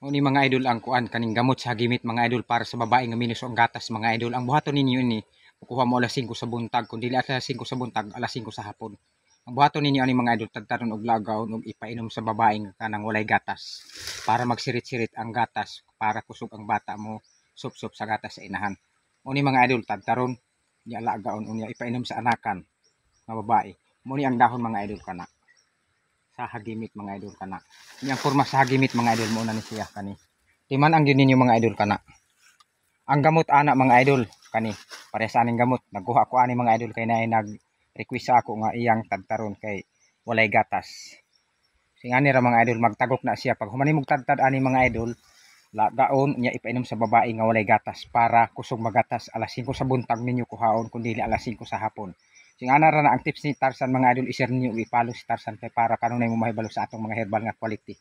Ni mga idol ang kuan kaning gamot sa hagimit mga idol para sa babae nga minus ang gatas mga idol. Ang buhaton ninyo ini kukuha mo alas 5 sa buntag kun dili alas 5 sa buntag alas 5 sa hapon. Ang buhaton ninyo ani mga idol tagtaron og lagaw og ipainom sa babae nga kanang walay gatas para magsirit-sirit ang gatas para kusog ang bata mo sup-sup sa gatas sa inahan. Ni mga idol tagtaron niya lagaon unya ipainom sa anakan nga babae. Mo ni ang dahon mga idol kana sa hagimit mga idol kana. Yang porma sa hagimit mga idol mo na ni siya kani. Timan ang yun ninyo mga idol kana. Ang gamot ana mga idol kani pare sa aning gamot. Nagkuha ko ani mga idol kay naay nag-request sa ako nga iyang tagtaron kay walay gatas. Singani ra mga idol magtagok na siya pag humanimog tagtad ani mga idol lagaon niya ipainom sa babae nga walay gatas para kusog magatas alas 5 sa buntag ninyo kuhaon kundi alas 5 sa hapon. Singana ra na ang tips ni Tarzan mga idol i-share niyo ipalo si Tarzan kay para kanunay mo mahibalo sa atong mga herbal nga quality.